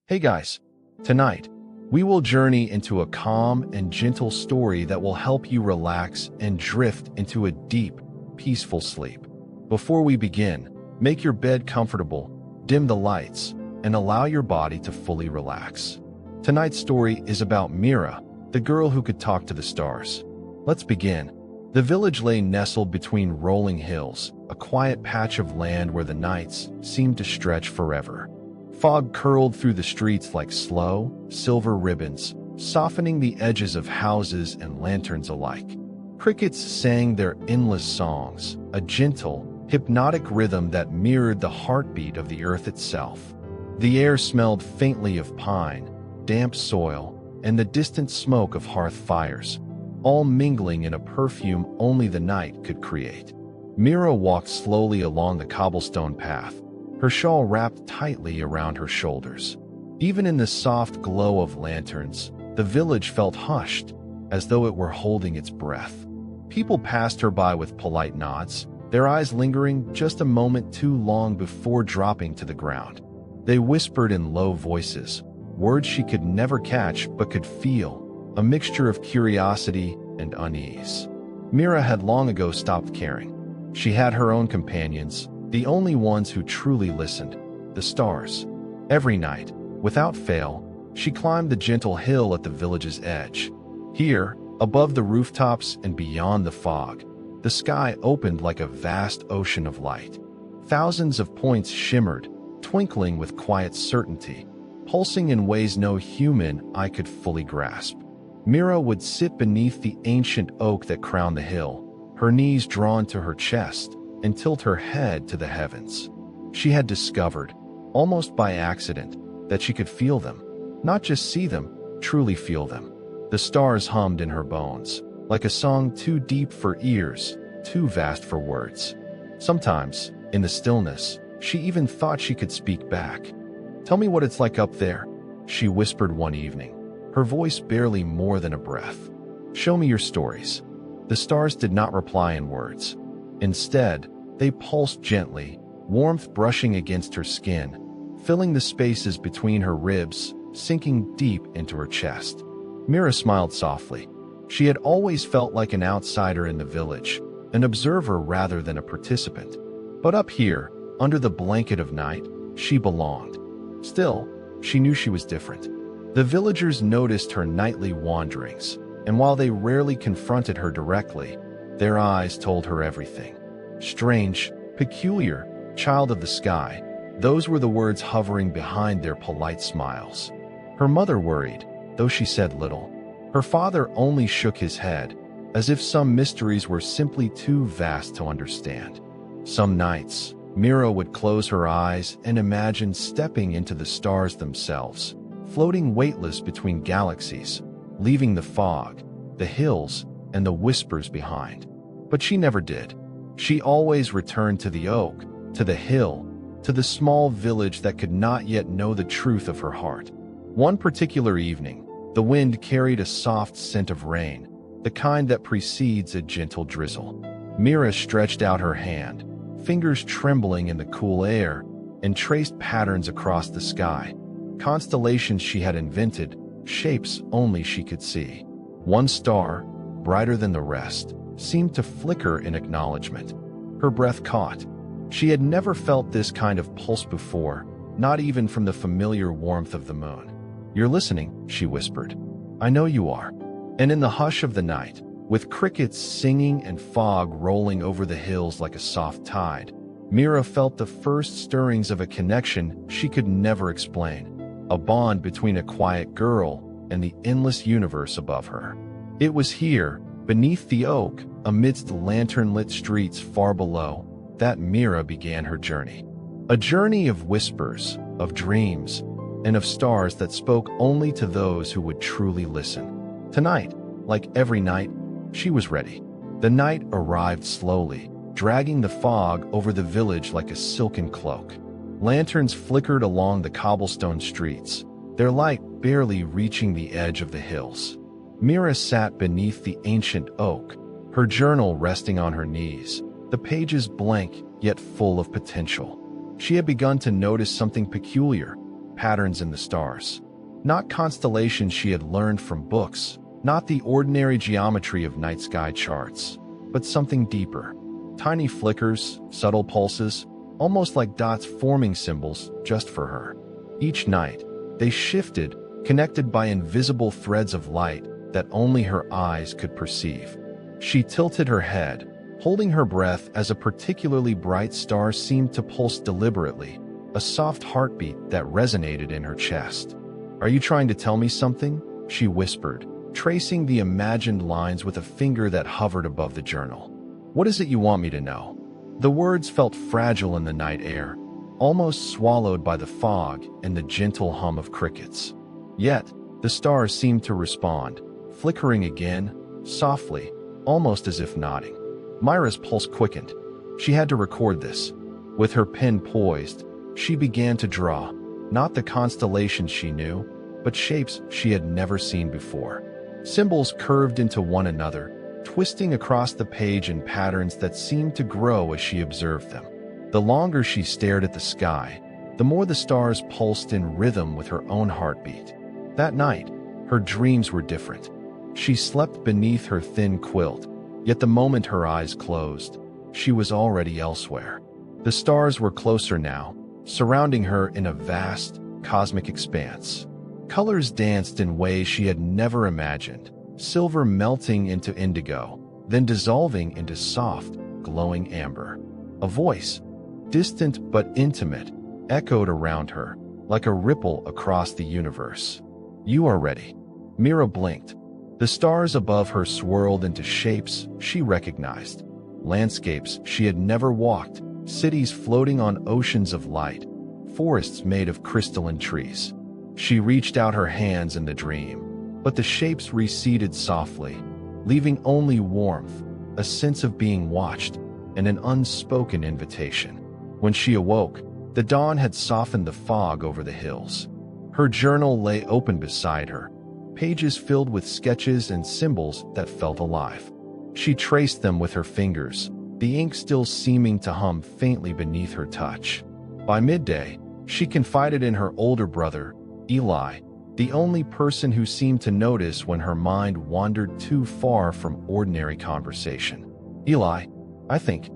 Hey guys, tonight we will journey into a calm and gentle story that will help you relax and drift into a deep, peaceful sleep. Before we begin, make your bed comfortable, dim the lights, and allow your body to fully relax. Tonight's story is about Mira, the girl who could talk to the stars. Let's begin. The village lay nestled between rolling hills, a quiet patch of land where the nights seemed to stretch forever. Fog curled through the streets like slow, silver ribbons, softening the edges of houses and lanterns alike. Crickets sang their endless songs, a gentle, hypnotic rhythm that mirrored the heartbeat of the earth itself. The air smelled faintly of pine, damp soil, and the distant smoke of hearth fires, all mingling in a perfume only the night could create. Mira walked slowly along the cobblestone path, her shawl wrapped tightly around her shoulders. Even in the soft glow of lanterns, the village felt hushed, as though it were holding its breath. People passed her by with polite nods, their eyes lingering just a moment too long before dropping to the ground. They whispered in low voices, words she could never catch but could feel, a mixture of curiosity and unease. Mira had long ago stopped caring. She had her own companions, the only ones who truly listened, the stars. Every night, without fail, she climbed the gentle hill at the village's edge. Here, above the rooftops and beyond the fog, the sky opened like a vast ocean of light. Thousands of points shimmered, twinkling with quiet certainty, pulsing in ways no human eye could fully grasp. Mira would sit beneath the ancient oak that crowned the hill, her knees drawn to her chest, and tilt her head to the heavens. She had discovered, almost by accident, that she could feel them, not just see them, truly feel them. The stars hummed in her bones, like a song too deep for ears, too vast for words. Sometimes, in the stillness, she even thought she could speak back. "Tell me what it's like up there," she whispered one evening, her voice barely more than a breath. "Show me your stories." The stars did not reply in words. Instead, they pulsed gently, warmth brushing against her skin, filling the spaces between her ribs, sinking deep into her chest. Mira smiled softly. She had always felt like an outsider in the village, an observer rather than a participant. But up here, under the blanket of night, she belonged. Still, she knew she was different. The villagers noticed her nightly wanderings, and while they rarely confronted her directly, their eyes told her everything. Strange, peculiar, child of the sky, those were the words hovering behind their polite smiles. Her mother worried, though she said little. Her father only shook his head, as if some mysteries were simply too vast to understand. Some nights, Mira would close her eyes and imagine stepping into the stars themselves, floating weightless between galaxies, leaving the fog, the hills, and the whispers behind. But she never did. She always returned to the oak, to the hill, to the small village that could not yet know the truth of her heart. One particular evening, the wind carried a soft scent of rain, the kind that precedes a gentle drizzle. Mira stretched out her hand, fingers trembling in the cool air, and traced patterns across the sky, constellations she had invented, shapes only she could see. One star, brighter than the rest, seemed to flicker in acknowledgement. Her breath caught. She had never felt this kind of pulse before, not even from the familiar warmth of the moon. "You're listening," she whispered. "I know you are." And in the hush of the night, with crickets singing and fog rolling over the hills like a soft tide, Mira felt the first stirrings of a connection she could never explain, a bond between a quiet girl and the endless universe above her. It was here, beneath the oak, amidst lantern-lit streets far below, that Mira began her journey. A journey of whispers, of dreams, and of stars that spoke only to those who would truly listen. Tonight, like every night, she was ready. The night arrived slowly, dragging the fog over the village like a silken cloak. Lanterns flickered along the cobblestone streets, their light barely reaching the edge of the hills. Mira sat beneath the ancient oak, her journal resting on her knees, the pages blank yet full of potential. She had begun to notice something peculiar. patterns in the stars. Not constellations she had learned from books, not the ordinary geometry of night sky charts, but something deeper. Tiny flickers, subtle pulses, almost like dots forming symbols just for her. Each night, they shifted, connected by invisible threads of light that only her eyes could perceive. She tilted her head, holding her breath as a particularly bright star seemed to pulse deliberately, a soft heartbeat that resonated in her chest. "Are you trying to tell me something?" she whispered, tracing the imagined lines with a finger that hovered above the journal. "What is it you want me to know?" The words felt fragile in the night air, almost swallowed by the fog and the gentle hum of crickets. Yet, the stars seemed to respond, flickering again, softly, almost as if nodding. Mira's pulse quickened. She had to record this. With her pen poised, she began to draw, not the constellations she knew, but shapes she had never seen before. Symbols curved into one another, twisting across the page in patterns that seemed to grow as she observed them. The longer she stared at the sky, the more the stars pulsed in rhythm with her own heartbeat. That night, her dreams were different. She slept beneath her thin quilt, yet the moment her eyes closed, she was already elsewhere. The stars were closer now, surrounding her in a vast, cosmic expanse. Colors danced in ways she had never imagined, silver melting into indigo, then dissolving into soft, glowing amber. A voice, distant but intimate, echoed around her, like a ripple across the universe. "You are ready." Mira blinked. The stars above her swirled into shapes she recognized. Landscapes she had never walked, cities floating on oceans of light, forests made of crystalline trees. She reached out her hands in the dream, but the shapes receded softly, leaving only warmth, a sense of being watched, and an unspoken invitation. When she awoke, the dawn had softened the fog over the hills. Her journal lay open beside her, pages filled with sketches and symbols that felt alive. She traced them with her fingers, the ink still seeming to hum faintly beneath her touch. By midday, she confided in her older brother, Eli, the only person who seemed to notice when her mind wandered too far from ordinary conversation. "Eli, I think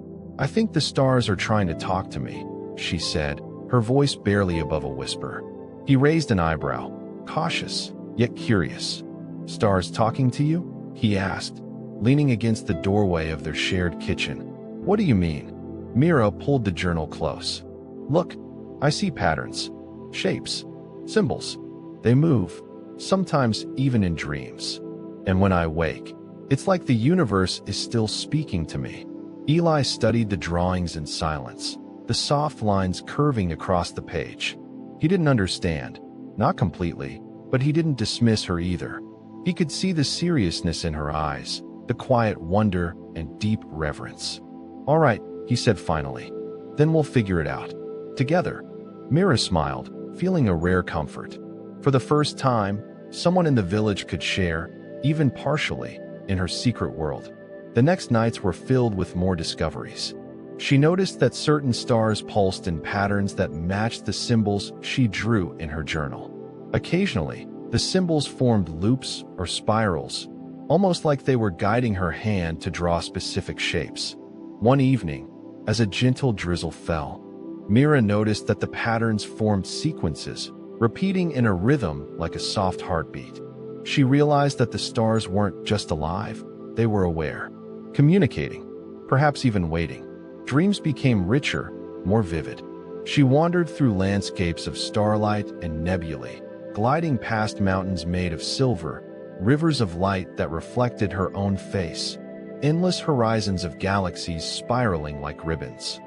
the stars are trying to talk to me," she said, her voice barely above a whisper. He raised an eyebrow, cautious, yet curious. "Stars talking to you?" he asked, leaning against the doorway of their shared kitchen. "What do you mean?" Mira pulled the journal close. "Look, I see patterns, shapes, symbols. They move, sometimes even in dreams. And when I wake, it's like the universe is still speaking to me." Eli studied the drawings in silence, the soft lines curving across the page. He didn't understand, not completely, but he didn't dismiss her either. He could see the seriousness in her eyes, the quiet wonder and deep reverence. "All right," he said finally. "Then we'll figure it out. Together." Mira smiled, feeling a rare comfort. For the first time, someone in the village could share, even partially, in her secret world. The next nights were filled with more discoveries. She noticed that certain stars pulsed in patterns that matched the symbols she drew in her journal. Occasionally, the symbols formed loops or spirals, almost like they were guiding her hand to draw specific shapes. One evening, as a gentle drizzle fell, Mira noticed that the patterns formed sequences, repeating in a rhythm like a soft heartbeat. She realized that the stars weren't just alive, they were aware, communicating, perhaps even waiting. Dreams became richer, more vivid. She wandered through landscapes of starlight and nebulae, gliding past mountains made of silver, rivers of light that reflected her own face, endless horizons of galaxies spiraling like ribbons.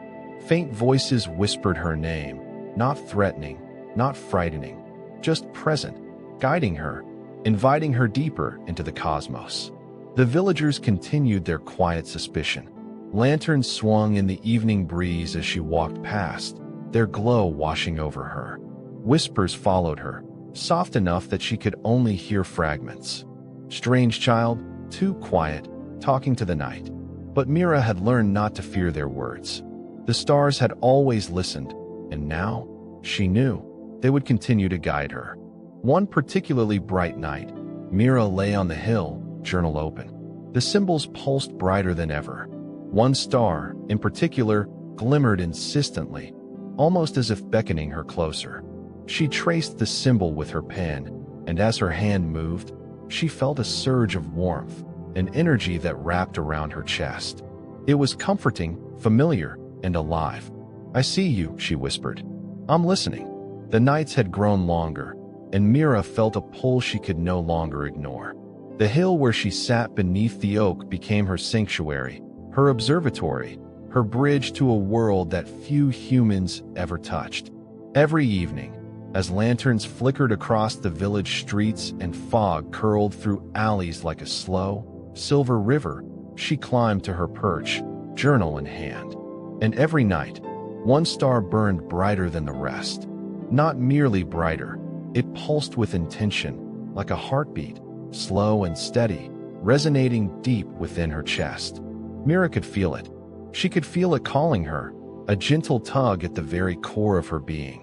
Faint voices whispered her name, not threatening, not frightening, just present, guiding her, inviting her deeper into the cosmos. The villagers continued their quiet suspicion. Lanterns swung in the evening breeze as she walked past, their glow washing over her. Whispers followed her, soft enough that she could only hear fragments. Strange child, too quiet, talking to the night. But Mira had learned not to fear their words. The stars had always listened, and now, she knew, they would continue to guide her. One particularly bright night, Mira lay on the hill, journal open. The symbols pulsed brighter than ever. One star, in particular, glimmered insistently, almost as if beckoning her closer. She traced the symbol with her pen, and as her hand moved, she felt a surge of warmth, an energy that wrapped around her chest. It was comforting, familiar, and alive. "I see you," she whispered. "I'm listening." The nights had grown longer, and Mira felt a pull she could no longer ignore. The hill where she sat beneath the oak became her sanctuary, her observatory, her bridge to a world that few humans ever touched. Every evening, as lanterns flickered across the village streets and fog curled through alleys like a slow, silver river, she climbed to her perch, journal in hand. And every night, one star burned brighter than the rest. Not merely brighter, it pulsed with intention, like a heartbeat, slow and steady, resonating deep within her chest. Mira could feel it. She could feel it calling her, a gentle tug at the very core of her being.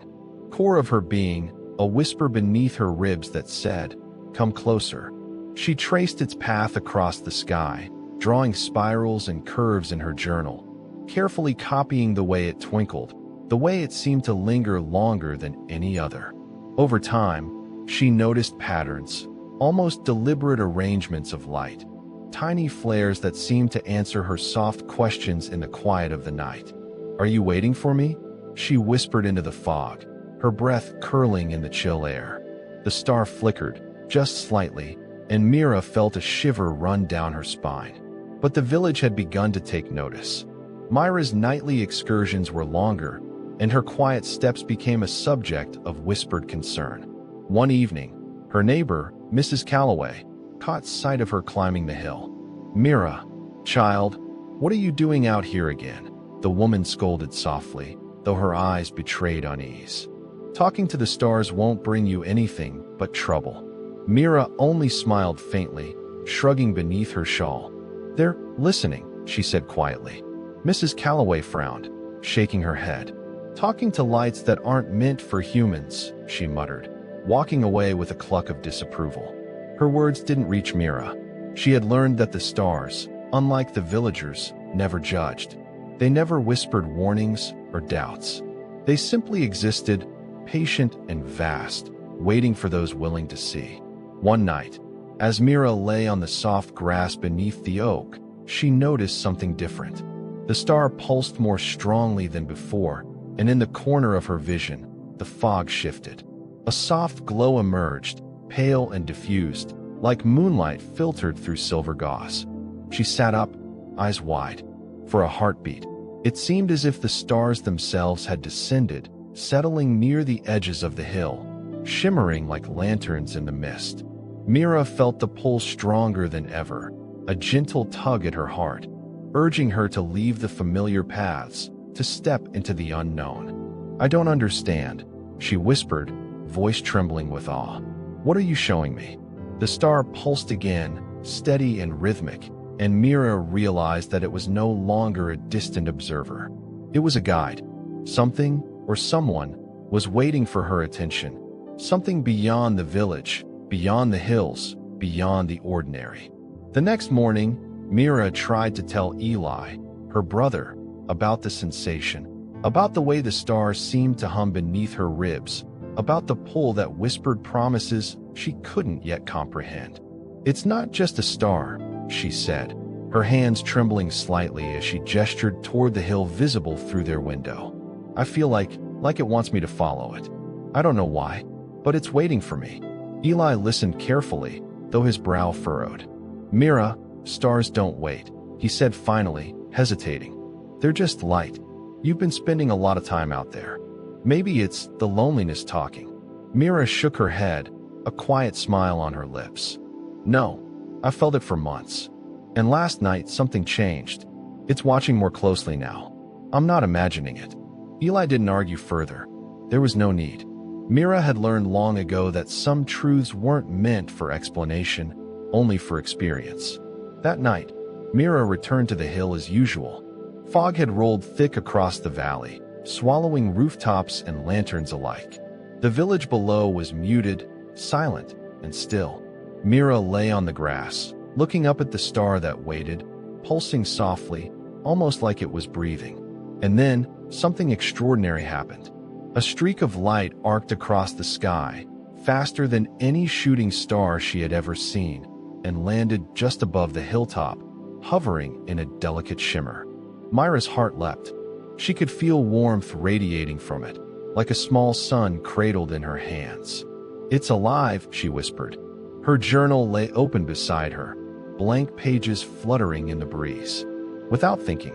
A whisper beneath her ribs that said, "Come closer." She traced its path across the sky, drawing spirals and curves in her journal, carefully copying the way it twinkled, the way it seemed to linger longer than any other. Over time, she noticed patterns, almost deliberate arrangements of light, tiny flares that seemed to answer her soft questions in the quiet of the night. "Are you waiting for me?" she whispered into the fog, her breath curling in the chill air. The star flickered, just slightly, and Mira felt a shiver run down her spine. But the village had begun to take notice. Mira's nightly excursions were longer, and her quiet steps became a subject of whispered concern. One evening, her neighbor, Mrs. Calloway, caught sight of her climbing the hill. "Mira, child, what are you doing out here again?" the woman scolded softly, though her eyes betrayed unease. "Talking to the stars won't bring you anything but trouble." Mira only smiled faintly, shrugging beneath her shawl. "They're listening," she said quietly. Mrs. Calloway frowned, shaking her head. "Talking to lights that aren't meant for humans," she muttered, walking away with a cluck of disapproval. Her words didn't reach Mira. She had learned that the stars, unlike the villagers, never judged. They never whispered warnings or doubts. They simply existed, patient and vast, waiting for those willing to see. One night, as Mira lay on the soft grass beneath the oak, she noticed something different. The star pulsed more strongly than before, and in the corner of her vision, the fog shifted. A soft glow emerged, pale and diffused, like moonlight filtered through silver gauze. She sat up, eyes wide. For a heartbeat, it seemed as if the stars themselves had descended, settling near the edges of the hill, shimmering like lanterns in the mist. Mira felt the pull stronger than ever, a gentle tug at her heart, urging her to leave the familiar paths, to step into the unknown. "I don't understand," she whispered, voice trembling with awe. "What are you showing me?" The star pulsed again, steady and rhythmic, and Mira realized that it was no longer a distant observer. It was a guide. Something, or someone, was waiting for her attention. Something beyond the village, beyond the hills, beyond the ordinary. The next morning, Mira tried to tell Eli, her brother, about the sensation, about the way the stars seemed to hum beneath her ribs, about the pull that whispered promises she couldn't yet comprehend. "It's not just a star," she said, her hands trembling slightly as she gestured toward the hill visible through their window. "I feel like it wants me to follow it. I don't know why, but it's waiting for me." Eli listened carefully, though his brow furrowed. "Mira, stars don't wait," he said finally, hesitating. "They're just light. You've been spending a lot of time out there. Maybe it's the loneliness talking." Mira shook her head, a quiet smile on her lips. "No, I felt it for months. And last night something changed. It's watching more closely now. I'm not imagining it." Eli didn't argue further. There was no need. Mira had learned long ago that some truths weren't meant for explanation, only for experience. That night, Mira returned to the hill as usual. Fog had rolled thick across the valley, swallowing rooftops and lanterns alike. The village below was muted, silent, and still. Mira lay on the grass, looking up at the star that waited, pulsing softly, almost like it was breathing. And then, something extraordinary happened. A streak of light arced across the sky, faster than any shooting star she had ever seen, and landed just above the hilltop, hovering in a delicate shimmer. Mira's heart leapt. She could feel warmth radiating from it, like a small sun cradled in her hands. "It's alive," she whispered. Her journal lay open beside her, blank pages fluttering in the breeze. Without thinking,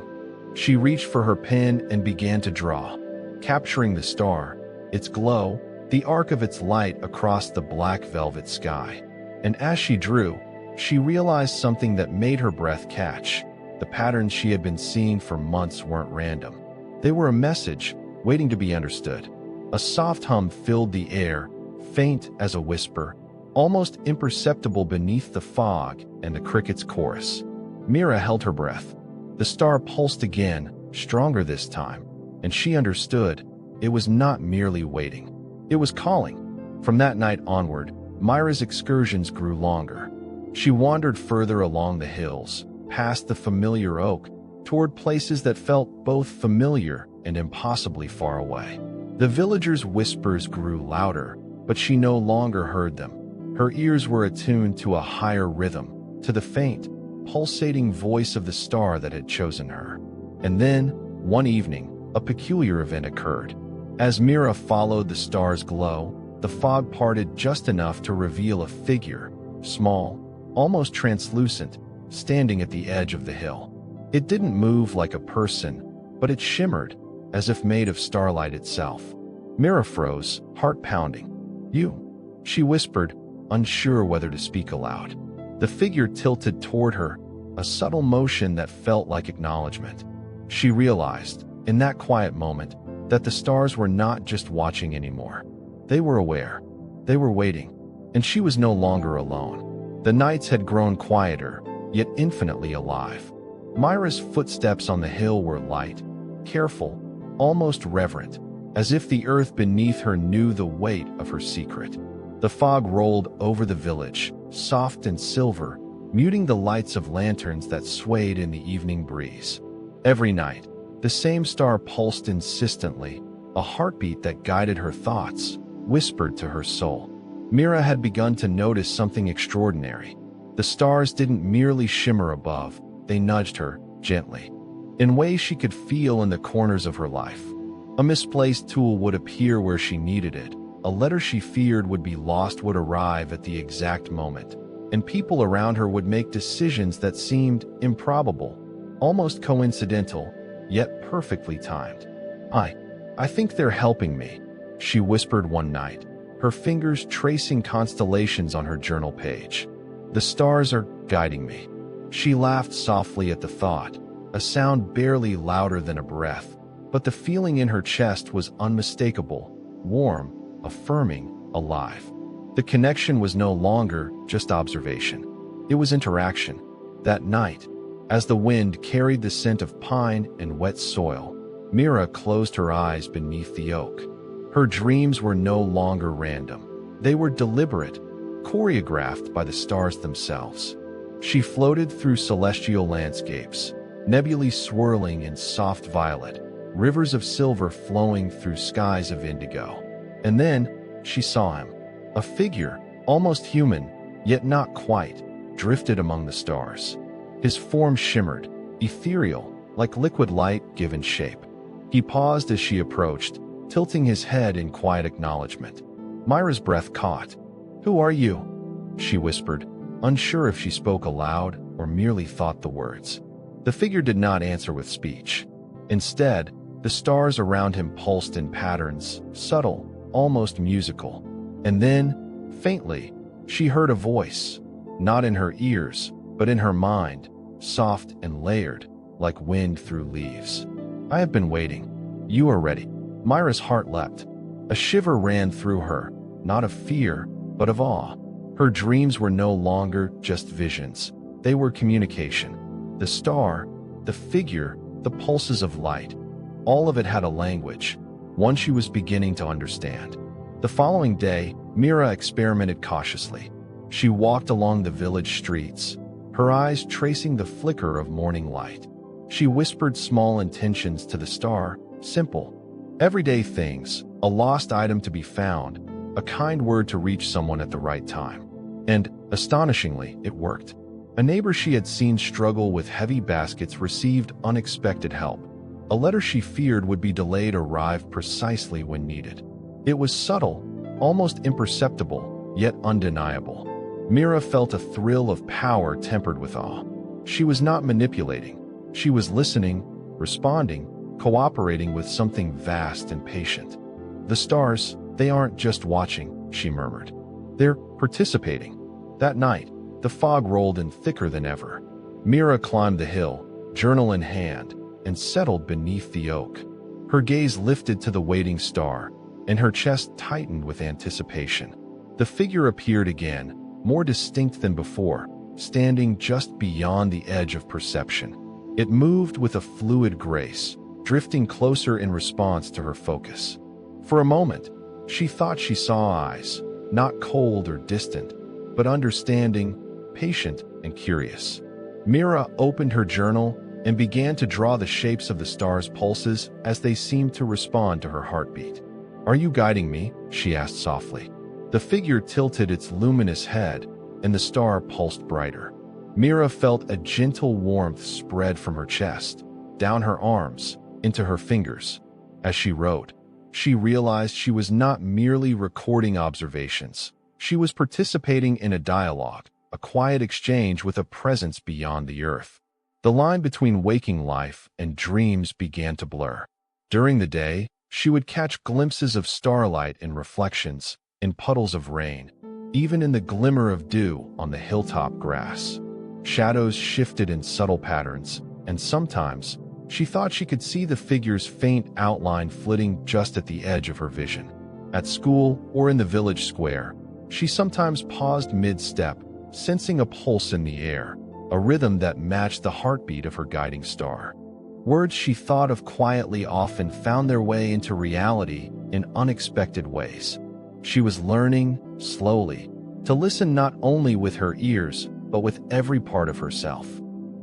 she reached for her pen and began to draw, capturing the star, its glow, the arc of its light across the black velvet sky. And as she drew, she realized something that made her breath catch. The patterns she had been seeing for months weren't random. They were a message, waiting to be understood. A soft hum filled the air, faint as a whisper, almost imperceptible beneath the fog and the crickets' chorus. Mira held her breath. The star pulsed again, stronger this time, and she understood it was not merely waiting. It was calling. From that night onward, Mira's excursions grew longer. She wandered further along the hills, past the familiar oak, toward places that felt both familiar and impossibly far away. The villagers' whispers grew louder, but she no longer heard them. Her ears were attuned to a higher rhythm, to the faint, pulsating voice of the star that had chosen her. And then, one evening, a peculiar event occurred. As Mira followed the star's glow, the fog parted just enough to reveal a figure, small, almost translucent, standing at the edge of the hill. It didn't move like a person, but it shimmered, as if made of starlight itself. Mira froze, heart pounding. "You," she whispered, unsure whether to speak aloud. The figure tilted toward her, a subtle motion that felt like acknowledgement. She realized, in that quiet moment, that the stars were not just watching anymore. They were aware. They were waiting. And she was no longer alone. The nights had grown quieter, yet infinitely alive. Mira's footsteps on the hill were light, careful, almost reverent, as if the earth beneath her knew the weight of her secret. The fog rolled over the village, soft and silver, muting the lights of lanterns that swayed in the evening breeze. Every night, the same star pulsed insistently, a heartbeat that guided her thoughts, whispered to her soul. Mira had begun to notice something extraordinary. The stars didn't merely shimmer above, they nudged her, gently, in ways she could feel in the corners of her life. A misplaced tool would appear where she needed it, a letter she feared would be lost would arrive at the exact moment, and people around her would make decisions that seemed improbable, almost coincidental, yet perfectly timed. I think they're helping me," she whispered one night, her fingers tracing constellations on her journal page. "The stars are guiding me." She laughed softly at the thought, a sound barely louder than a breath, but the feeling in her chest was unmistakable, warm, affirming, alive. The connection was no longer just observation. It was interaction. That night, as the wind carried the scent of pine and wet soil, Mira closed her eyes beneath the oak. Her dreams were no longer random. They were deliberate, choreographed by the stars themselves. She floated through celestial landscapes, nebulae swirling in soft violet, rivers of silver flowing through skies of indigo. And then, she saw him. A figure, almost human, yet not quite, drifted among the stars. His form shimmered, ethereal, like liquid light given shape. He paused as she approached, tilting his head in quiet acknowledgement. Mira's breath caught. "Who are you?" she whispered, unsure if she spoke aloud or merely thought the words. The figure did not answer with speech. Instead, the stars around him pulsed in patterns, subtle, almost musical. And then, faintly, she heard a voice, not in her ears, but in her mind, soft and layered, like wind through leaves. "I have been waiting. You are ready." Mira's heart leapt. A shiver ran through her, not of fear, but of awe. Her dreams were no longer just visions. They were communication. The star, the figure, the pulses of light, all of it had a language, one she was beginning to understand. The following day, Mira experimented cautiously. She walked along the village streets, her eyes tracing the flicker of morning light. She whispered small intentions to the star, simple, everyday things, a lost item to be found, a kind word to reach someone at the right time. And, astonishingly, it worked. A neighbor she had seen struggle with heavy baskets received unexpected help. A letter she feared would be delayed arrived precisely when needed. It was subtle, almost imperceptible, yet undeniable. Mira felt a thrill of power tempered with awe. She was not manipulating. She was listening, responding, cooperating with something vast and patient. The stars, they aren't just watching, she murmured. They're participating. That night, the fog rolled in thicker than ever. Mira climbed the hill, journal in hand, and settled beneath the oak. Her gaze lifted to the waiting star, and her chest tightened with anticipation. The figure appeared again, more distinct than before, standing just beyond the edge of perception. It moved with a fluid grace, drifting closer in response to her focus. For a moment, she thought she saw eyes, not cold or distant, but understanding, patient, and curious. Mira opened her journal and began to draw the shapes of the star's pulses as they seemed to respond to her heartbeat. "Are you guiding me?" she asked softly. The figure tilted its luminous head, and the star pulsed brighter. Mira felt a gentle warmth spread from her chest, down her arms, into her fingers. As she wrote, she realized she was not merely recording observations. She was participating in a dialogue, a quiet exchange with a presence beyond the earth. The line between waking life and dreams began to blur. During the day, she would catch glimpses of starlight in reflections, in puddles of rain, even in the glimmer of dew on the hilltop grass. Shadows shifted in subtle patterns, and sometimes she thought she could see the figure's faint outline flitting just at the edge of her vision. At school or in the village square, she sometimes paused mid-step, sensing a pulse in the air, a rhythm that matched the heartbeat of her guiding star. Words she thought of quietly often found their way into reality in unexpected ways. She was learning, slowly, to listen not only with her ears, but with every part of herself.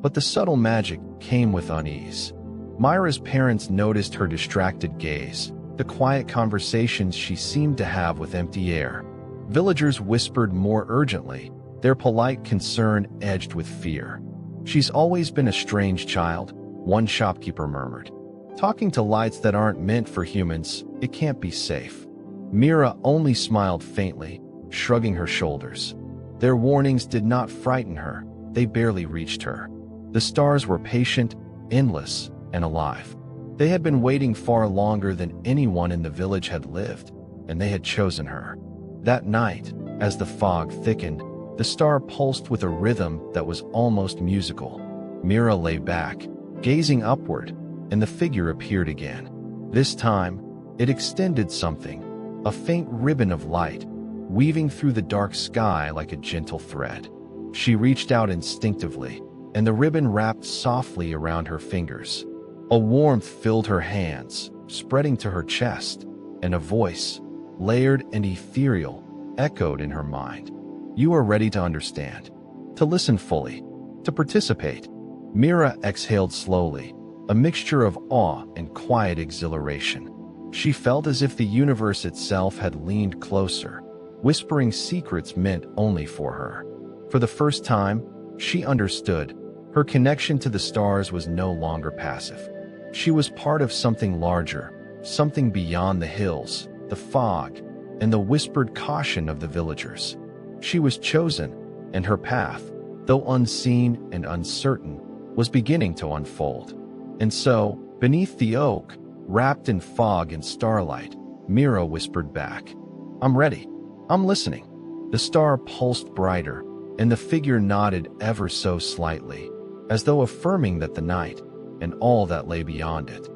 But the subtle magic came with unease. Mira's parents noticed her distracted gaze, the quiet conversations she seemed to have with empty air. Villagers whispered more urgently, their polite concern edged with fear. "She's always been a strange child," one shopkeeper murmured. "Talking to lights that aren't meant for humans, it can't be safe." Mira only smiled faintly, shrugging her shoulders. Their warnings did not frighten her, they barely reached her. The stars were patient, endless, and alive. They had been waiting far longer than anyone in the village had lived, and they had chosen her. That night, as the fog thickened, the star pulsed with a rhythm that was almost musical. Mira lay back, gazing upward, and the figure appeared again. This time, it extended something, a faint ribbon of light, weaving through the dark sky like a gentle thread. She reached out instinctively, and the ribbon wrapped softly around her fingers. A warmth filled her hands, spreading to her chest, and a voice, layered and ethereal, echoed in her mind. "You are ready to understand, to listen fully, to participate." Mira exhaled slowly, a mixture of awe and quiet exhilaration. She felt as if the universe itself had leaned closer, whispering secrets meant only for her. For the first time, she understood. Her connection to the stars was no longer passive. She was part of something larger, something beyond the hills, the fog, and the whispered caution of the villagers. She was chosen, and her path, though unseen and uncertain, was beginning to unfold. And so, beneath the oak, wrapped in fog and starlight, Mira whispered back, "I'm ready. I'm listening." The star pulsed brighter, and the figure nodded ever so slightly, as though affirming that the night, and all that lay beyond it,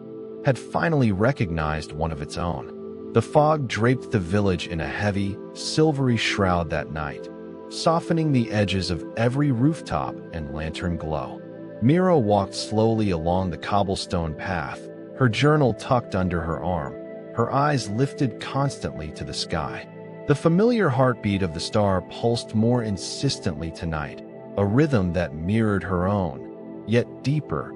had finally recognized one of its own. The fog draped the village in a heavy, silvery shroud that night, softening the edges of every rooftop and lantern glow. Mira walked slowly along the cobblestone path, her journal tucked under her arm, her eyes lifted constantly to the sky. The familiar heartbeat of the star pulsed more insistently tonight, a rhythm that mirrored her own, yet deeper,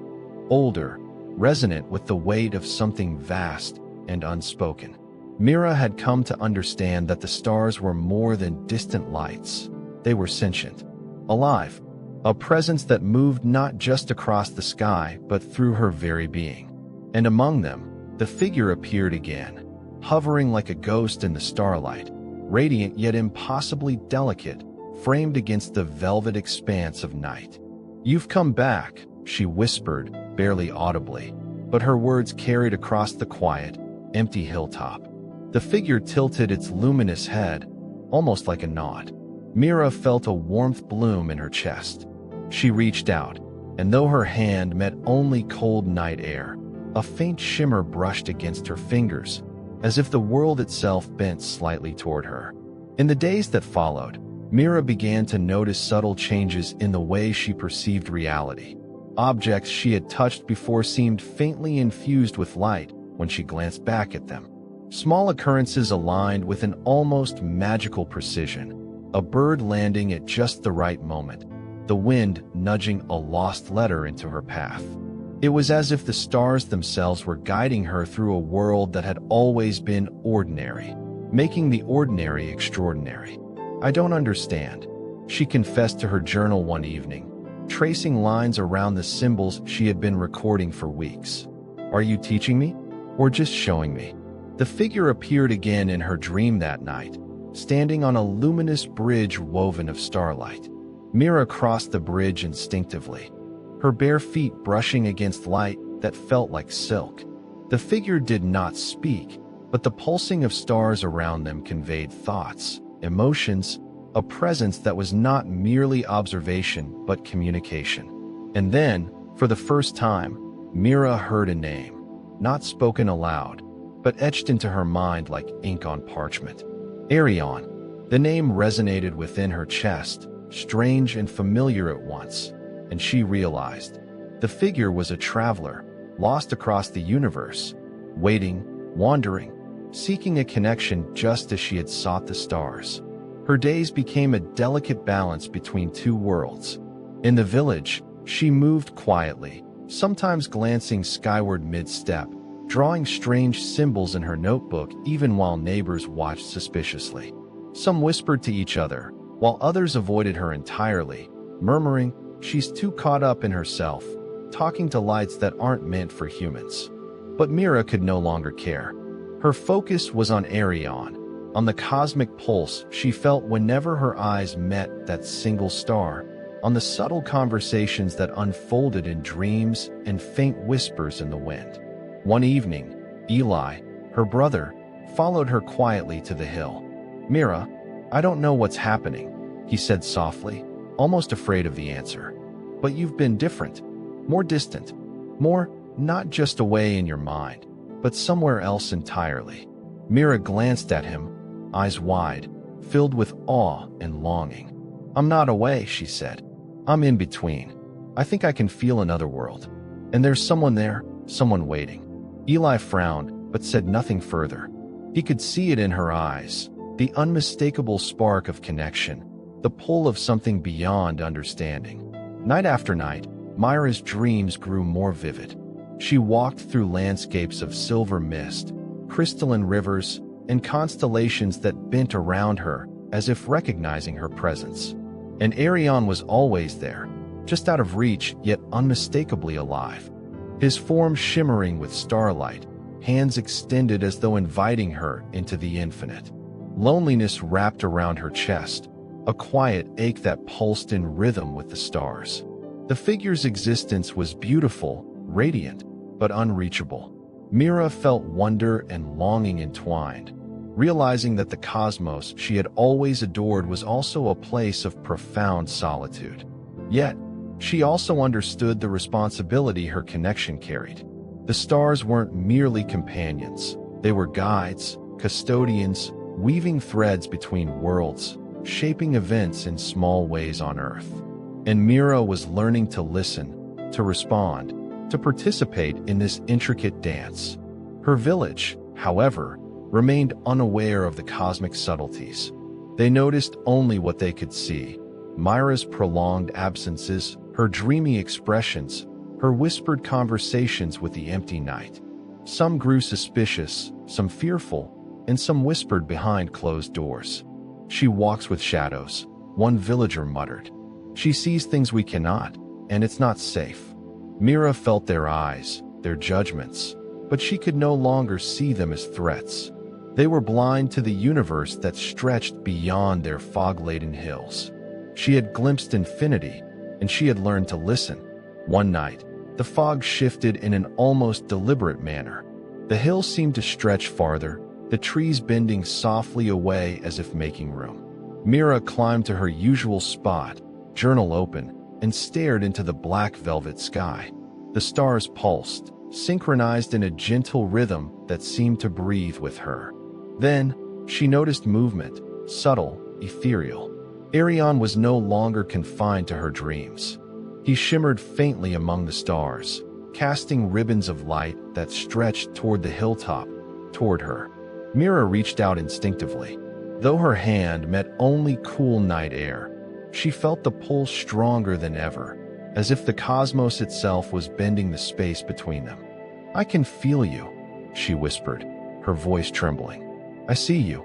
older, resonant with the weight of something vast and unspoken. Mira had come to understand that the stars were more than distant lights. They were sentient, alive, a presence that moved not just across the sky but through her very being. And among them, the figure appeared again, hovering like a ghost in the starlight, radiant yet impossibly delicate, framed against the velvet expanse of night. "You've come back," she whispered, barely audibly, but her words carried across the quiet, empty hilltop. The figure tilted its luminous head, almost like a nod. Mira felt a warmth bloom in her chest. She reached out, and though her hand met only cold night air, a faint shimmer brushed against her fingers, as if the world itself bent slightly toward her. In the days that followed, Mira began to notice subtle changes in the way she perceived reality. Objects she had touched before seemed faintly infused with light when she glanced back at them. Small occurrences aligned with an almost magical precision, a bird landing at just the right moment, the wind nudging a lost letter into her path. It was as if the stars themselves were guiding her through a world that had always been ordinary, making the ordinary extraordinary. "I don't understand," she confessed to her journal one evening, tracing lines around the symbols she had been recording for weeks. "Are you teaching me? Or just showing me?" The figure appeared again in her dream that night, standing on a luminous bridge woven of starlight. Mira crossed the bridge instinctively, her bare feet brushing against light that felt like silk. The figure did not speak, but the pulsing of stars around them conveyed thoughts, emotions, a presence that was not merely observation but communication. And then, for the first time, Mira heard a name, not spoken aloud, but etched into her mind like ink on parchment. Arion. The name resonated within her chest, strange and familiar at once, and she realized the figure was a traveler, lost across the universe, waiting, wandering, seeking a connection just as she had sought the stars. Her days became a delicate balance between two worlds. In the village, she moved quietly, sometimes glancing skyward mid-step, drawing strange symbols in her notebook even while neighbors watched suspiciously. Some whispered to each other, while others avoided her entirely, murmuring, "She's too caught up in herself, talking to lights that aren't meant for humans." But Mira could no longer care. Her focus was on Arion, on the cosmic pulse she felt whenever her eyes met that single star, on the subtle conversations that unfolded in dreams and faint whispers in the wind. One evening, Eli, her brother, followed her quietly to the hill. "Mira, I don't know what's happening," he said softly, almost afraid of the answer. "But you've been different, more distant, more not just away in your mind, but somewhere else entirely." Mira glanced at him, eyes wide, filled with awe and longing. "I'm not away," she said. "I'm in between. I think I can feel another world. And there's someone there, someone waiting." Eli frowned, but said nothing further. He could see it in her eyes, the unmistakable spark of connection, the pull of something beyond understanding. Night after night, Mira's dreams grew more vivid. She walked through landscapes of silver mist, crystalline rivers, and constellations that bent around her as if recognizing her presence. And Arion was always there, just out of reach yet unmistakably alive. His form shimmering with starlight, hands extended as though inviting her into the infinite. Loneliness wrapped around her chest, a quiet ache that pulsed in rhythm with the stars. The figure's existence was beautiful, radiant, but unreachable. Mira felt wonder and longing entwined, realizing that the cosmos she had always adored was also a place of profound solitude. Yet, she also understood the responsibility her connection carried. The stars weren't merely companions. They were guides, custodians, weaving threads between worlds, shaping events in small ways on Earth. And Mira was learning to listen, to respond, to participate in this intricate dance. Her village, however, remained unaware of the cosmic subtleties. They noticed only what they could see: Mira's prolonged absences, her dreamy expressions, her whispered conversations with the empty night. Some grew suspicious, some fearful, and some whispered behind closed doors. "She walks with shadows," one villager muttered. "She sees things we cannot, and it's not safe." Mira felt their eyes, their judgments, but she could no longer see them as threats. They were blind to the universe that stretched beyond their fog-laden hills. She had glimpsed infinity, and she had learned to listen. One night, the fog shifted in an almost deliberate manner. The hills seemed to stretch farther, the trees bending softly away as if making room. Mira climbed to her usual spot, journal open, and stared into the black velvet sky. The stars pulsed, synchronized in a gentle rhythm that seemed to breathe with her. Then, she noticed movement, subtle, ethereal. Arion was no longer confined to her dreams. He shimmered faintly among the stars, casting ribbons of light that stretched toward the hilltop, toward her. Mira reached out instinctively. Though her hand met only cool night air, she felt the pull stronger than ever, as if the cosmos itself was bending the space between them. "I can feel you," she whispered, her voice trembling. "I see you."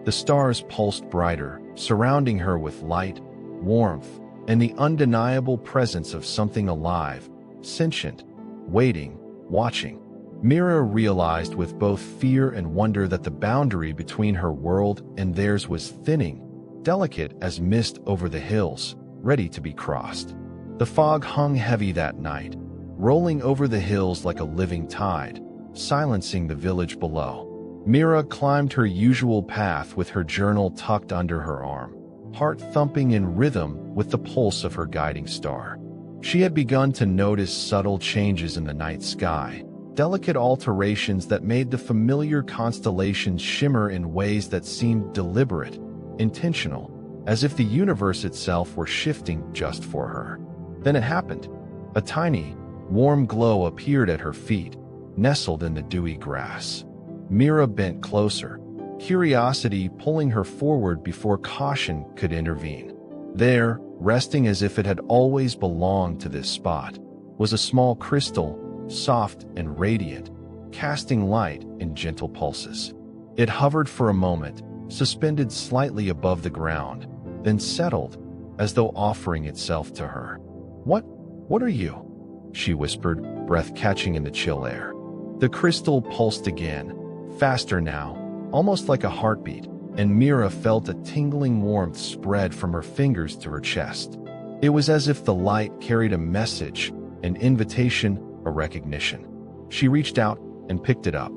The stars pulsed brighter, surrounding her with light, warmth, and the undeniable presence of something alive, sentient, waiting, watching. Mira realized with both fear and wonder that the boundary between her world and theirs was thinning, delicate as mist over the hills, ready to be crossed. The fog hung heavy that night, rolling over the hills like a living tide, silencing the village below. Mira climbed her usual path with her journal tucked under her arm, heart thumping in rhythm with the pulse of her guiding star. She had begun to notice subtle changes in the night sky, delicate alterations that made the familiar constellations shimmer in ways that seemed deliberate, intentional, as if the universe itself were shifting just for her. Then it happened. A tiny, warm glow appeared at her feet, nestled in the dewy grass. Mira bent closer, curiosity pulling her forward before caution could intervene. There, resting as if it had always belonged to this spot, was a small crystal, soft and radiant, casting light in gentle pulses. It hovered for a moment, suspended slightly above the ground, then settled, as though offering itself to her. What are you?" she whispered, breath catching in the chill air. The crystal pulsed again, faster now, almost like a heartbeat, and Mira felt a tingling warmth spread from her fingers to her chest. It was as if the light carried a message, an invitation, a recognition. She reached out and picked it up.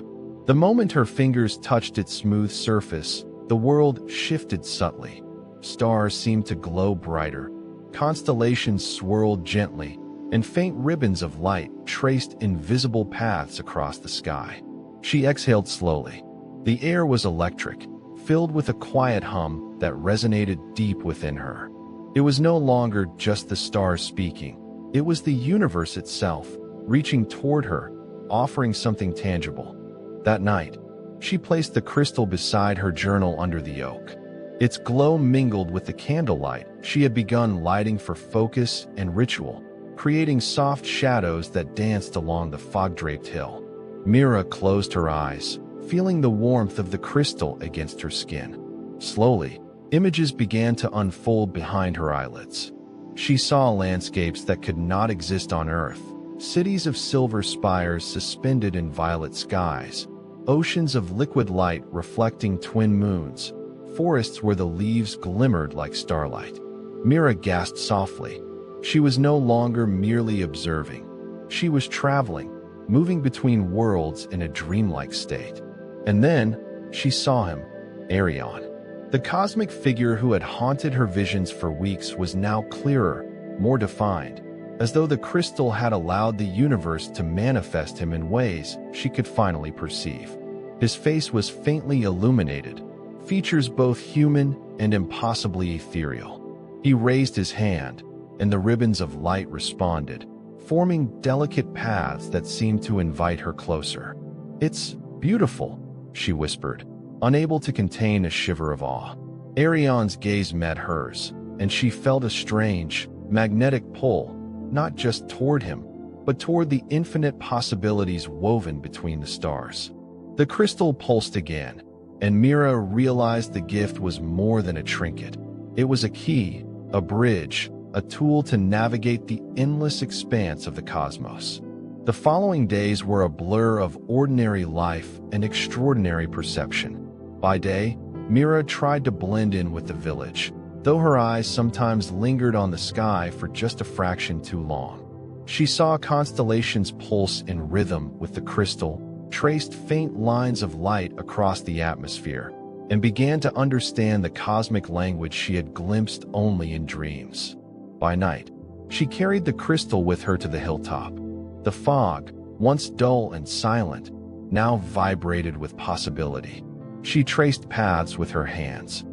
The moment her fingers touched its smooth surface, the world shifted subtly. Stars seemed to glow brighter, constellations swirled gently, and faint ribbons of light traced invisible paths across the sky. She exhaled slowly. The air was electric, filled with a quiet hum that resonated deep within her. It was no longer just the stars speaking. It was the universe itself, reaching toward her, offering something tangible. That night, she placed the crystal beside her journal under the oak. Its glow mingled with the candlelight she had begun lighting for focus and ritual, creating soft shadows that danced along the fog-draped hill. Mira closed her eyes, feeling the warmth of the crystal against her skin. Slowly, images began to unfold behind her eyelids. She saw landscapes that could not exist on Earth, cities of silver spires suspended in violet skies, oceans of liquid light reflecting twin moons, forests where the leaves glimmered like starlight. Mira gasped softly. She was no longer merely observing. She was traveling, moving between worlds in a dreamlike state. And then, she saw him, Arion. The cosmic figure who had haunted her visions for weeks was now clearer, more defined, as though the crystal had allowed the universe to manifest him in ways she could finally perceive. His face was faintly illuminated, features both human and impossibly ethereal. He raised his hand, and the ribbons of light responded, forming delicate paths that seemed to invite her closer. "It's beautiful," she whispered, unable to contain a shiver of awe. Ariane's gaze met hers, and she felt a strange, magnetic pull, not just toward him, but toward the infinite possibilities woven between the stars. The crystal pulsed again, and Mira realized the gift was more than a trinket. It was a key, a bridge, a tool to navigate the endless expanse of the cosmos. The following days were a blur of ordinary life and extraordinary perception. By day, Mira tried to blend in with the village, though her eyes sometimes lingered on the sky for just a fraction too long. She saw constellations pulse in rhythm with the crystal, traced faint lines of light across the atmosphere, and began to understand the cosmic language she had glimpsed only in dreams. By night, she carried the crystal with her to the hilltop. The fog, once dull and silent, now vibrated with possibility. She traced paths with her hands,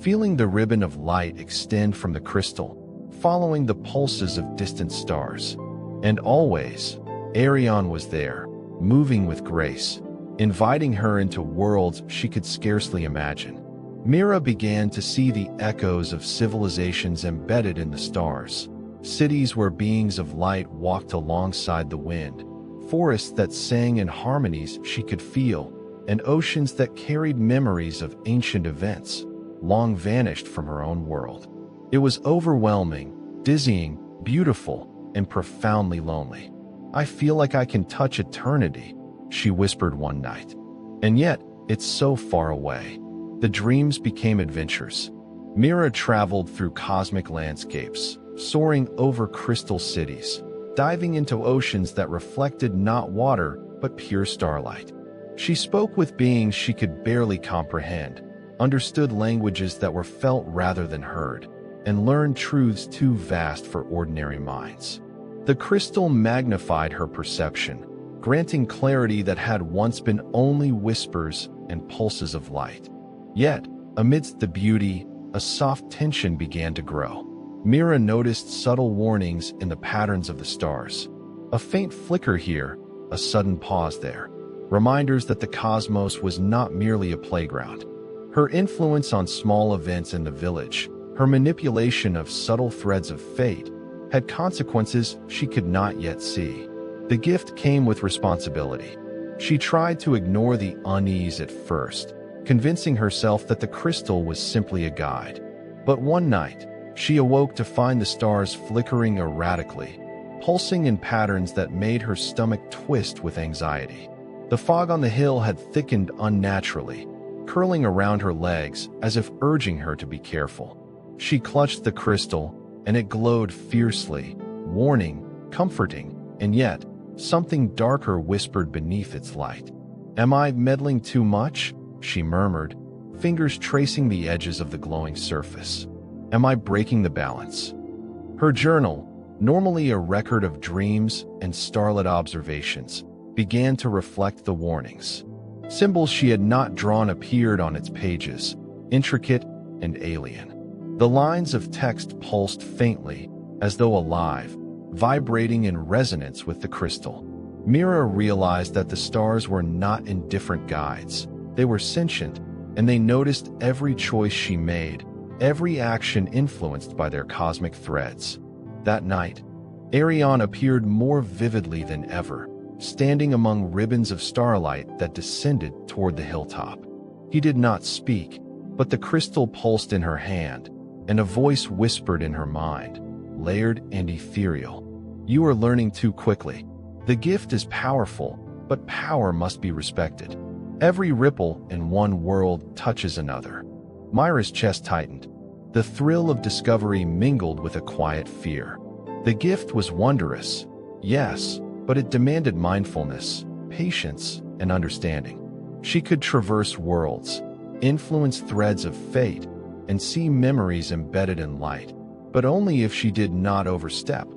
feeling the ribbon of light extend from the crystal, following the pulses of distant stars. And always, Ariane was there, moving with grace, inviting her into worlds she could scarcely imagine. Mira began to see the echoes of civilizations embedded in the stars, cities where beings of light walked alongside the wind, forests that sang in harmonies she could feel, and oceans that carried memories of ancient events, long vanished from her own world. It was overwhelming, dizzying, beautiful, and profoundly lonely. "I feel like I can touch eternity," she whispered one night. "And yet, it's so far away." The dreams became adventures. Mira traveled through cosmic landscapes, soaring over crystal cities, diving into oceans that reflected not water but pure starlight. She spoke with beings she could barely comprehend, understood languages that were felt rather than heard, and learned truths too vast for ordinary minds. The crystal magnified her perception, granting clarity that had once been only whispers and pulses of light. Yet, amidst the beauty, a soft tension began to grow. Mira noticed subtle warnings in the patterns of the stars. A faint flicker here, a sudden pause there. Reminders that the cosmos was not merely a playground. Her influence on small events in the village, her manipulation of subtle threads of fate, had consequences she could not yet see. The gift came with responsibility. She tried to ignore the unease at first, convincing herself that the crystal was simply a guide. But one night, she awoke to find the stars flickering erratically, pulsing in patterns that made her stomach twist with anxiety. The fog on the hill had thickened unnaturally, curling around her legs as if urging her to be careful. She clutched the crystal, and it glowed fiercely, warning, comforting, and yet, something darker whispered beneath its light. "Am I meddling too much?" she murmured, fingers tracing the edges of the glowing surface. "Am I breaking the balance?" Her journal, normally a record of dreams and starlit observations, began to reflect the warnings. Symbols she had not drawn appeared on its pages, intricate and alien. The lines of text pulsed faintly, as though alive, vibrating in resonance with the crystal. Mira realized that the stars were not indifferent guides. They were sentient, and they noticed every choice she made, every action influenced by their cosmic threads. That night, Ariane appeared more vividly than ever, standing among ribbons of starlight that descended toward the hilltop. He did not speak, but the crystal pulsed in her hand, and a voice whispered in her mind, layered and ethereal. "You are learning too quickly. The gift is powerful, but power must be respected. Every ripple in one world touches another." Mira's chest tightened. The thrill of discovery mingled with a quiet fear. The gift was wondrous, yes, but it demanded mindfulness, patience, and understanding. She could traverse worlds, influence threads of fate, and see memories embedded in light, but only if she did not overstep,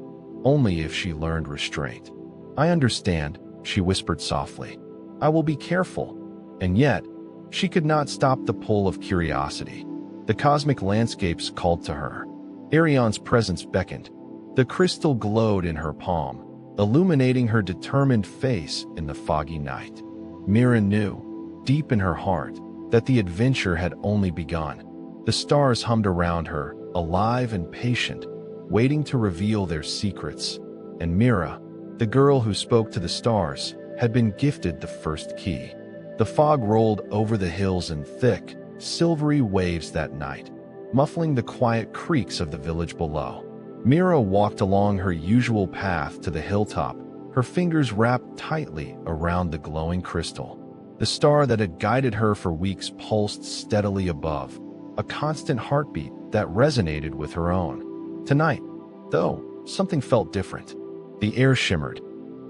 only if she learned restraint. "I understand," she whispered softly. "I will be careful." And yet, she could not stop the pull of curiosity. The cosmic landscapes called to her. Ariane's presence beckoned. The crystal glowed in her palm, illuminating her determined face in the foggy night. Mira knew. deep in her heart that the adventure had only begun. The stars hummed around her, alive and patient, waiting to reveal their secrets. And Mira, the girl who spoke to the stars, had been gifted the first key. The fog rolled over the hills in thick, silvery waves that night, muffling the quiet creaks of the village below. Mira walked along her usual path to the hilltop, her fingers wrapped tightly around the glowing crystal. The star that had guided her for weeks pulsed steadily above, a constant heartbeat that resonated with her own. Tonight, though, something felt different. The air shimmered,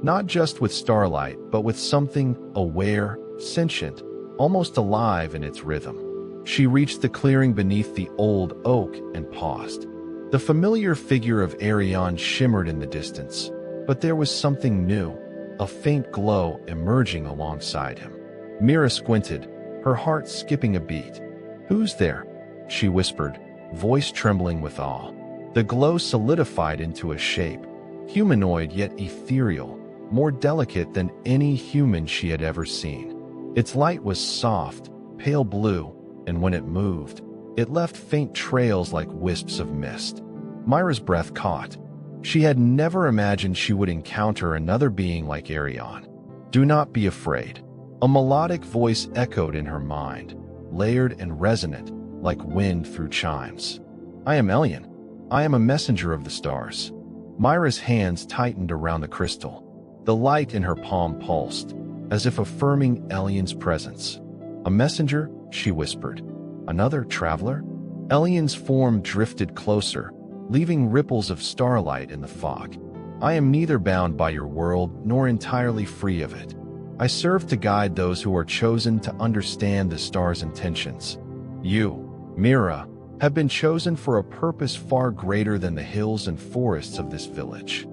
not just with starlight, but with something aware, sentient, almost alive in its rhythm. She reached the clearing beneath the old oak and paused. The familiar figure of Arion shimmered in the distance, but there was something new, a faint glow emerging alongside him. Mira squinted, her heart skipping a beat. "Who's there?" she whispered, voice trembling with awe. The glow solidified into a shape, humanoid yet ethereal, more delicate than any human she had ever seen. Its light was soft, pale blue, and when it moved, it left faint trails like wisps of mist. Mira's breath caught. She had never imagined she would encounter another being like Arion. "Do not be afraid." A melodic voice echoed in her mind, layered and resonant, like wind through chimes. "I am Elion. I am a messenger of the stars." Mira's hands tightened around the crystal. The light in her palm pulsed, as if affirming Elion's presence. "A messenger?" she whispered. "Another traveler?" Elion's form drifted closer, leaving ripples of starlight in the fog. "I am neither bound by your world nor entirely free of it. I serve to guide those who are chosen to understand the stars' intentions. You, Mira, have been chosen for a purpose far greater than the hills and forests of this village."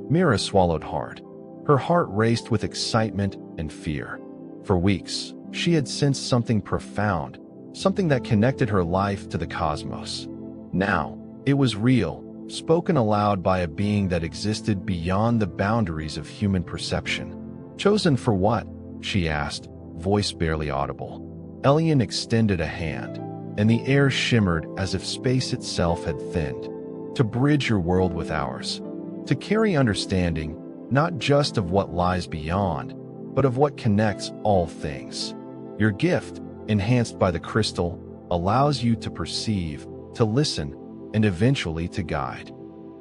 Mira swallowed hard. Her heart raced with excitement and fear. For weeks, she had sensed something profound, something that connected her life to the cosmos. Now, it was real, spoken aloud by a being that existed beyond the boundaries of human perception. "Chosen for what?" she asked, voice barely audible. Elion extended a hand, and the air shimmered as if space itself had thinned. "To bridge your world with ours. To carry understanding, not just of what lies beyond, but of what connects all things. Your gift, enhanced by the crystal, allows you to perceive, to listen, and eventually to guide."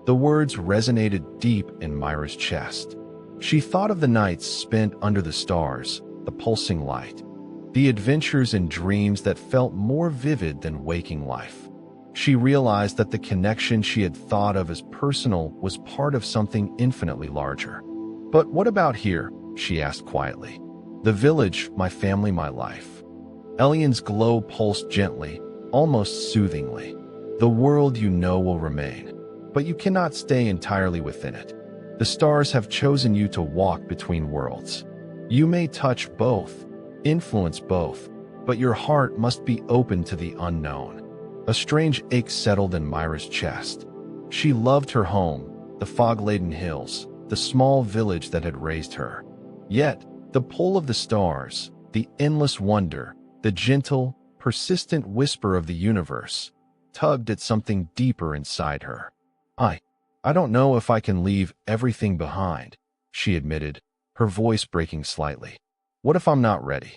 The words resonated deep in Mira's chest. She thought of the nights spent under the stars, the pulsing light, the adventures and dreams that felt more vivid than waking life. She realized that the connection she had thought of as personal was part of something infinitely larger. "But what about here?" she asked quietly. "The village, my family, my life." Elion's glow pulsed gently, almost soothingly. "The world you know will remain, but you cannot stay entirely within it. The stars have chosen you to walk between worlds. You may touch both, influence both, but your heart must be open to the unknown." A strange ache settled in Mira's chest. She loved her home, the fog-laden hills, the small village that had raised her. Yet, the pull of the stars, the endless wonder, the gentle, persistent whisper of the universe, tugged at something deeper inside her. I don't know if I can leave everything behind," she admitted, her voice breaking slightly. "What if I'm not ready?"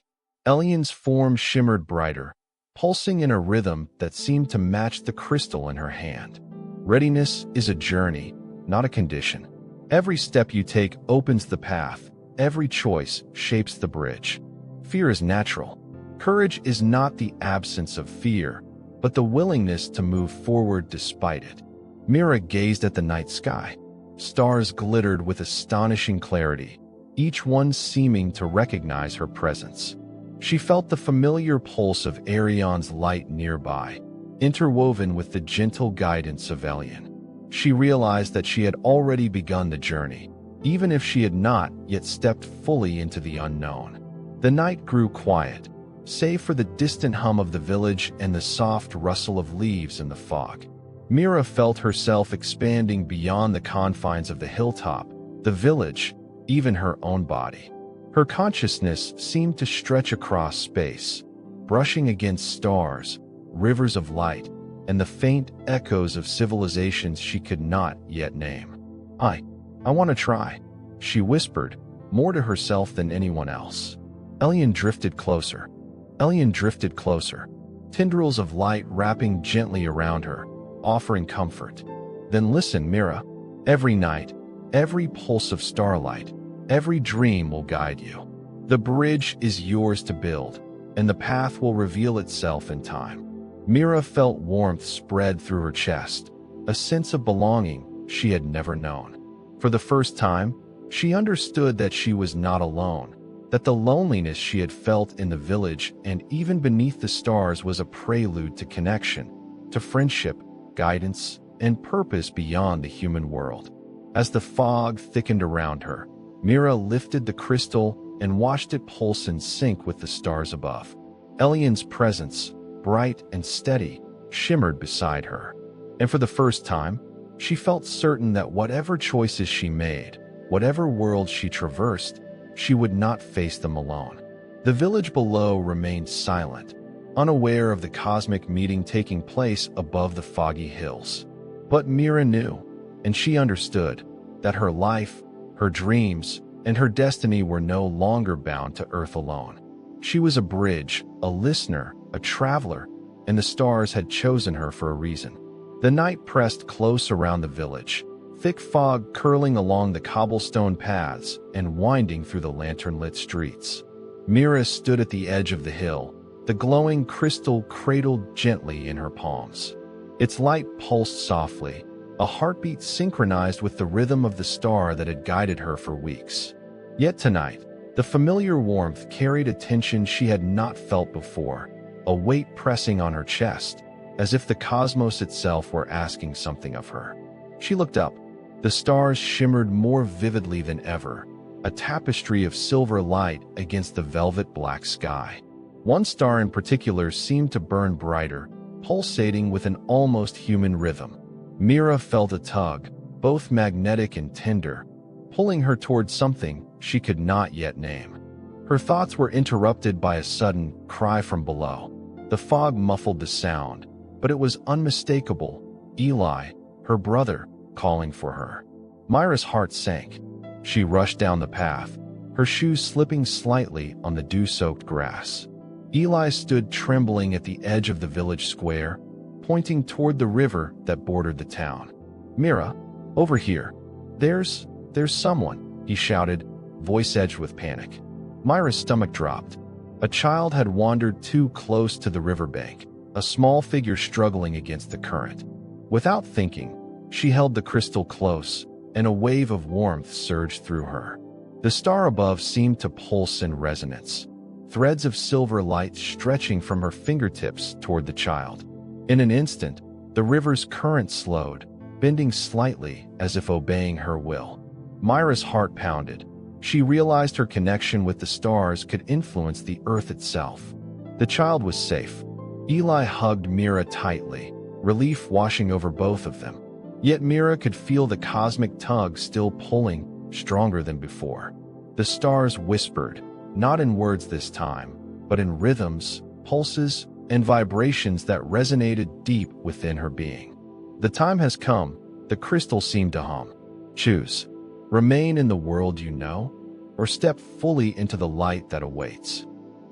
Elion's form shimmered brighter, pulsing in a rhythm that seemed to match the crystal in her hand. "Readiness is a journey, not a condition. Every step you take opens the path, every choice shapes the bridge. Fear is natural. Courage is not the absence of fear, but the willingness to move forward despite it." Mira gazed at the night sky. Stars glittered with astonishing clarity, each one seeming to recognize her presence. She felt the familiar pulse of Arion's light nearby, interwoven with the gentle guidance of Elion. She realized that she had already begun the journey, even if she had not yet stepped fully into the unknown. The night grew quiet, save for the distant hum of the village and the soft rustle of leaves in the fog. Mira felt herself expanding beyond the confines of the hilltop, the village, even her own body. Her consciousness seemed to stretch across space, brushing against stars, rivers of light, and the faint echoes of civilizations she could not yet name. I want to try," she whispered, more to herself than anyone else. Elian drifted closer. Tendrils of light wrapping gently around her, offering comfort. "Then listen, Mira. Every night, every pulse of starlight, every dream will guide you. The bridge is yours to build, and the path will reveal itself in time." Mira felt warmth spread through her chest, a sense of belonging she had never known. For the first time, she understood that she was not alone, that the loneliness she had felt in the village and even beneath the stars was a prelude to connection, to friendship, guidance, and purpose beyond the human world. As the fog thickened around her, Mira lifted the crystal and watched it pulse in sync with the stars above. Elian's presence, bright and steady, shimmered beside her. And for the first time, she felt certain that whatever choices she made, whatever worlds she traversed, she would not face them alone. The village below remained silent, unaware of the cosmic meeting taking place above the foggy hills. But Mira knew, and she understood, that her life, her dreams, and her destiny were no longer bound to Earth alone. She was a bridge, a listener, a traveler, and the stars had chosen her for a reason. The night pressed close around the village, thick fog curling along the cobblestone paths and winding through the lantern-lit streets. Mira stood at the edge of the hill, the glowing crystal cradled gently in her palms. Its light pulsed softly, a heartbeat synchronized with the rhythm of the star that had guided her for weeks. Yet tonight, the familiar warmth carried a tension she had not felt before, a weight pressing on her chest, as if the cosmos itself were asking something of her. She looked up. The stars shimmered more vividly than ever, a tapestry of silver light against the velvet black sky. One star in particular seemed to burn brighter, pulsating with an almost human rhythm. Mira felt a tug, both magnetic and tender, pulling her towards something she could not yet name. Her thoughts were interrupted by a sudden cry from below. The fog muffled the sound, but it was unmistakable. Eli, her brother, calling for her. Mira's heart sank. She rushed down the path, her shoes slipping slightly on the dew-soaked grass. Eli stood trembling at the edge of the village square, pointing toward the river that bordered the town. "Mira, over here. There's someone," he shouted, voice edged with panic. Mira's stomach dropped. A child had wandered too close to the riverbank, a small figure struggling against the current. Without thinking, she held the crystal close, and a wave of warmth surged through her. The star above seemed to pulse in resonance, threads of silver light stretching from her fingertips toward the child. In an instant, the river's current slowed, bending slightly as if obeying her will. Mira's heart pounded. She realized her connection with the stars could influence the earth itself. The child was safe. Eli hugged Mira tightly, relief washing over both of them. Yet Mira could feel the cosmic tug still pulling, stronger than before. The stars whispered, not in words this time, but in rhythms, pulses, and vibrations that resonated deep within her being. "The time has come," the crystal seemed to hum. "Choose. Remain in the world you know, or step fully into the light that awaits."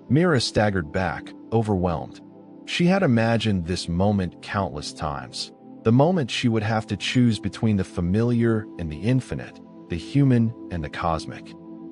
Mira staggered back, overwhelmed. She had imagined this moment countless times, the moment she would have to choose between the familiar and the infinite, the human and the cosmic.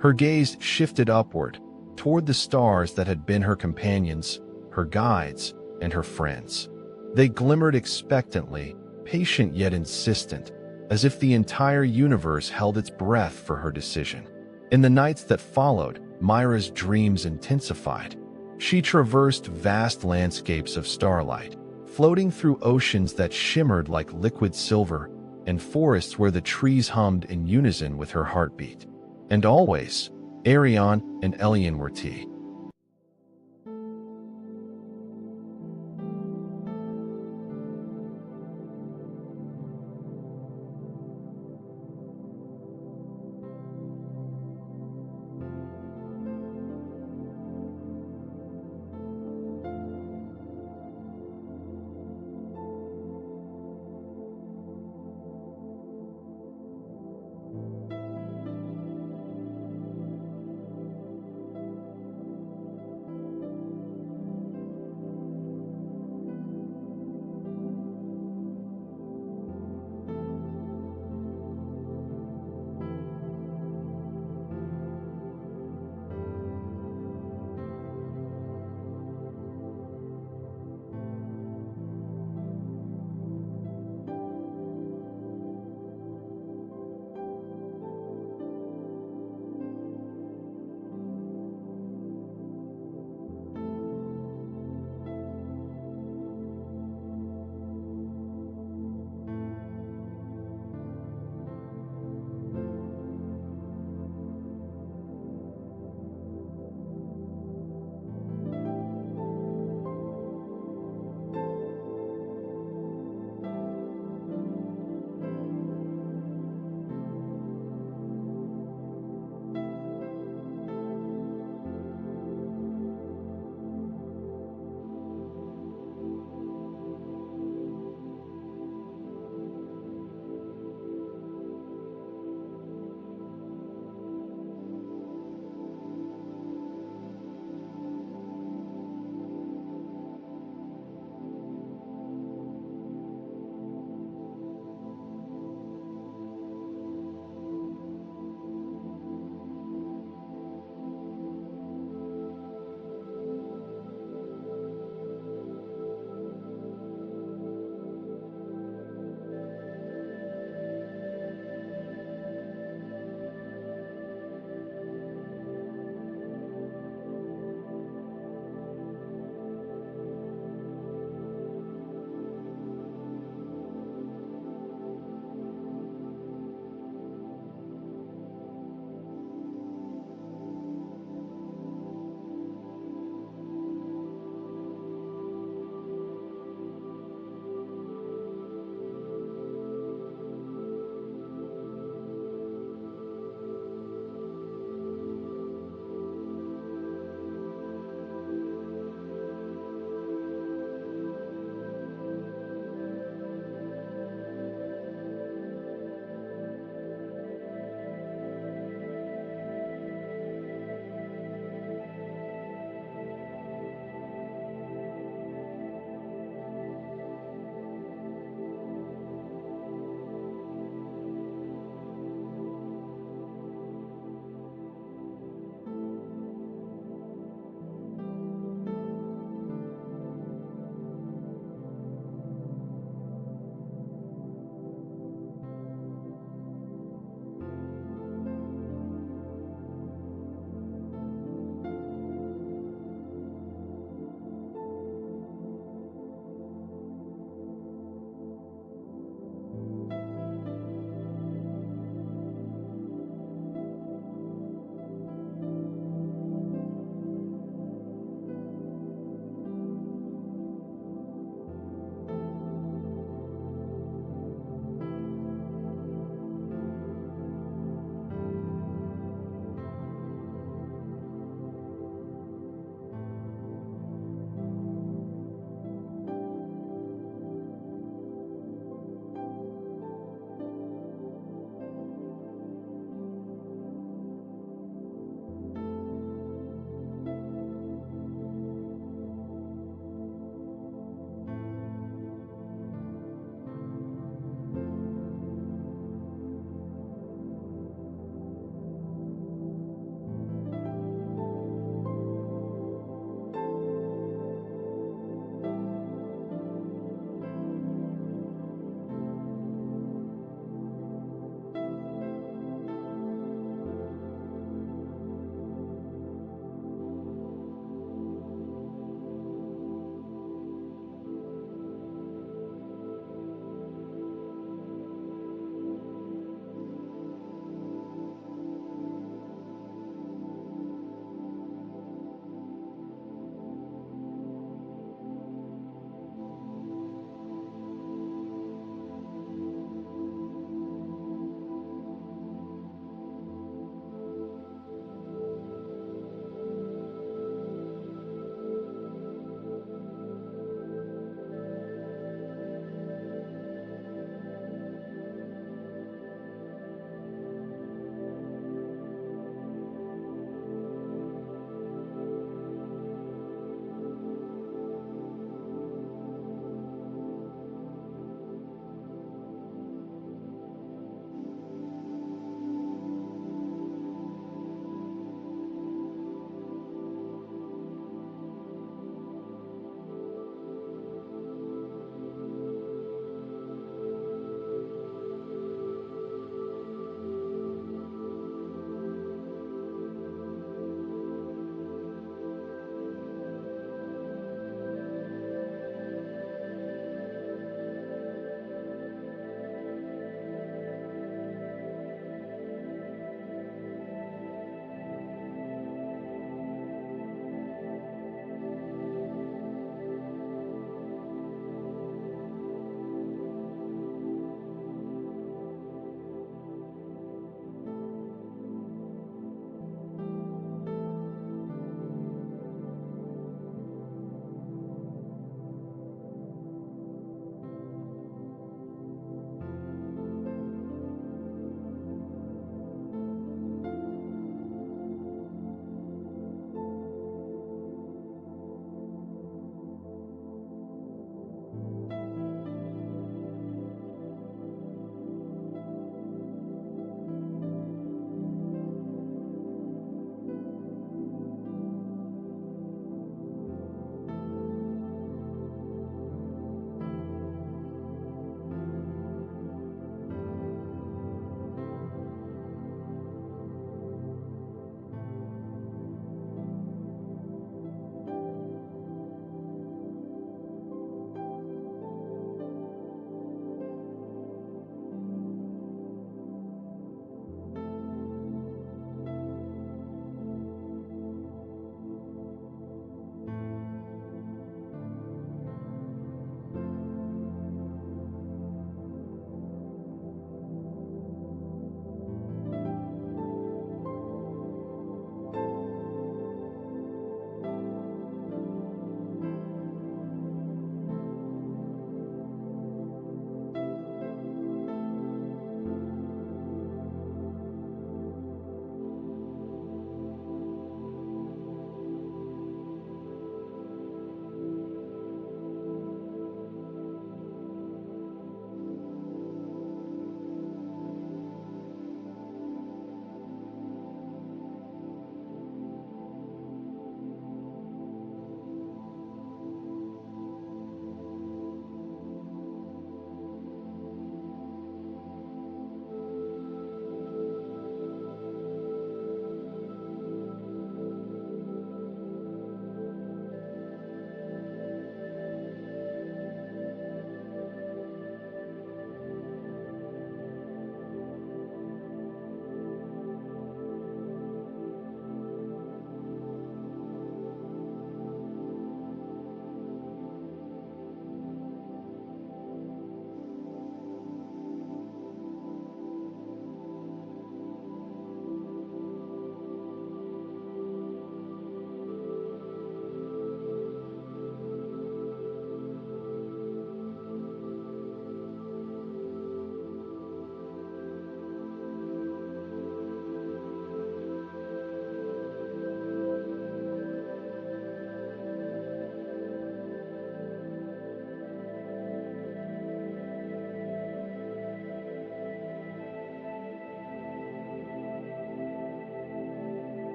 Her gaze shifted upward, toward the stars that had been her companions, her guides, and her friends. They glimmered expectantly, patient yet insistent, as if the entire universe held its breath for her decision. In the nights that followed, Mira's dreams intensified. She traversed vast landscapes of starlight, floating through oceans that shimmered like liquid silver, and forests where the trees hummed in unison with her heartbeat. And always, Arion and Elian were T.